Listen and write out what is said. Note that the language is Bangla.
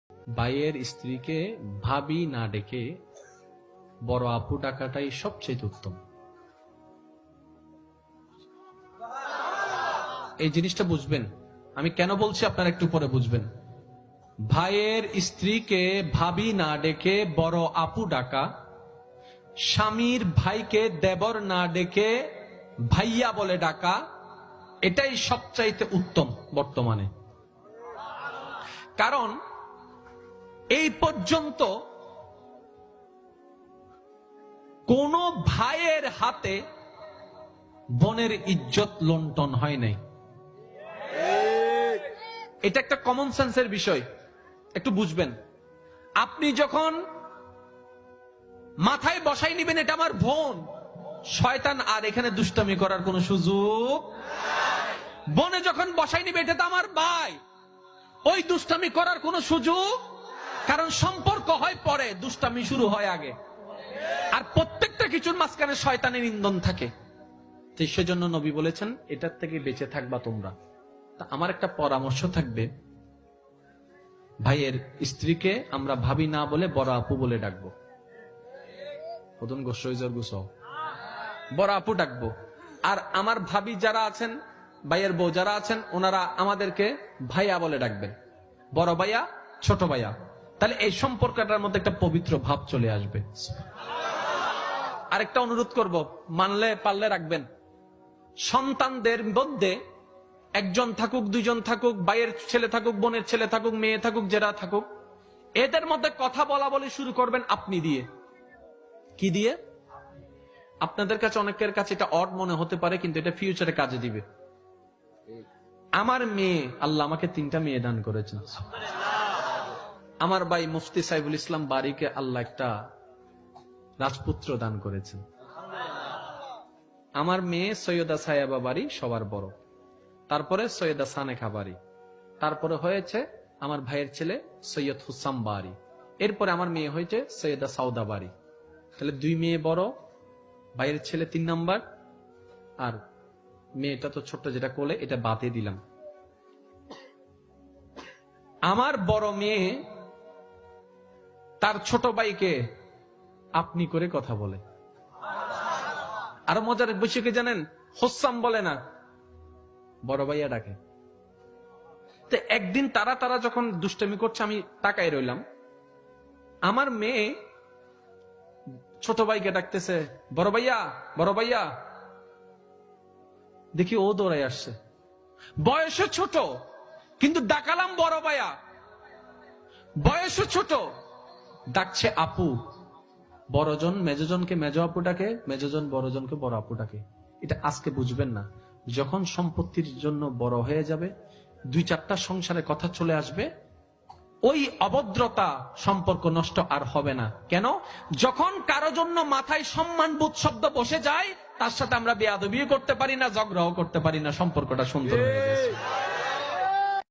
ভাইয়ের স্ত্রীকে ভাবি না ডেকে বড় আপু ডাকাটাই সবচেয়ে উত্তম। এই জিনিসটা বুঝবেন, আমি কেন বলছি আপনারা একটু পরে বুঝবেন। ভাইয়ের স্ত্রীকে ভাবি না ডেকে বড় আপু ডাকা, স্বামীর ভাইকে দেবর না ডেকে ভাইয়া বলে ডাকা, এটাই সবচাইতে উত্তম বর্তমানে। কারণ এই পর্যন্ত কোন ভাইয়ের হাতে বোনের ইজ্জত লুণ্ঠন হয় নাই। এটা একটা কমন সেন্সের বিষয়, একটু বুঝবেন। আপনি যখন মাথায় বসাই নিবেন এটা আমার বোন, শয়তান আর এখানে দুষ্টামি করার কোন সুযোগ। বোনে যখন বসাই নিবে এটা তো আমার ভাই, ওই দুষ্টামি করার কোন সুযোগ। কারণ সম্পর্ক হয় পরে, দুষ্টামি শুরু হয় আগে। আর প্রত্যেকটা কিছুর মাঝখানে শয়তানের ইন্ধন থাকে। সেজন্য নবী বলেছেন এটার থেকে বেঁচে থাকবা তোমরা। তা আমার একটা পরামর্শ থাকবে, ভাইয়ের স্ত্রীকে আমরা ভাবি না বলে বড় আপু বলে ডাকবো। বড় আপু ডাকবো। আর আমার ভাবি যারা আছেন, ভাইয়ের বউ যারা আছেন, ওনারা আমাদেরকে ভাইয়া বলে ডাকবেন। বড় ভাইয়া, ছোট ভাইয়া। তাহলে এই সম্পর্কটার মধ্যে একটা পবিত্র ভাব চলে আসবে। আরেকটা অনুরোধ করব, মানলে পারলে রাখবেন। সন্তানদের মধ্যে একজন থাকুক, দুইজন থাকুক, ভাইয়ের ছেলে থাকুক, বোনের ছেলে থাকুক, মেয়ে থাকুক, যারা থাকুক, এদের মধ্যে কথা বলা বলে শুরু করবেন আপনি দিয়ে। কি দিয়ে? আপনাদের কাছে অনেকের কাছে এটা অড মনে হতে পারে, কিন্তু এটা ফিউচারে কাজে দিবে। আমার মেয়ে, আল্লাহ আমাকে 3টা মেয়ে দান করেছেন। আমার ভাই মুফতি সাইফুল ইসলাম বারীকে আল্লাহ একটা রাজপুত্র দান করেছেন। আমার মেয়ে সৈয়দা সায়াবা বাড়ি সবার বড়, তারপরে সৈয়দা সানেখা বাড়ি, তারপরে হয়েছে আমার ভাইয়ের ছেলে সৈয়দ হুসাম বাড়ি, এরপরে আমার মেয়ে হয়েছে সৈয়দা সাউদা বাড়ি। তাহলে 2 মেয়ে বড়, ভাইয়ের ছেলে 3 নাম্বার, আর মেয়েটা তো ছোট্ট যেটা কোলে, এটা বাদে দিলাম। আমার বড় মেয়ে তার ছোট ভাইকে আপনি করে কথা বলে। আর মজার বিষয় কি জানেন? হোসাম বলে না, বড় ভাইয়া ডাকে। তো একদিন তারা যখন দুষ্টামি করছে, আমি তাকাই রইলাম। আমার মেয়ে ছোট ভাইকে ডাকতেছে, বড় ভাইয়া, বড় ভাইয়া। দেখি ও দৌড়াই আসছে, বয়সে ছোট কিন্তু ডাকালাম বড় ভাইয়া। বয়সে ছোট, ডাকছে আপু। বড়জন মেজজনকে মেজ আপু ডাকে, মেজজন বড়জনকে বড় আপু ডাকে। এটা আজকে বুঝবেন না, যখন সম্পত্তির জন্য বড় হয়ে যাবে, 2-4টা সংসারে কথা চলে আসবে, ওই অভদ্রতা সম্পর্ক নষ্ট আর হবে না। কেন? যখন কারো জন্য মাথায় সম্মানবোধ শব্দ বসে যায়, তার সাথে আমরা বেয়াদবিও করতে পারি না, ঝগড়াও করতে পারি না, সম্পর্কটা সুন্দর হয়ে গেছে।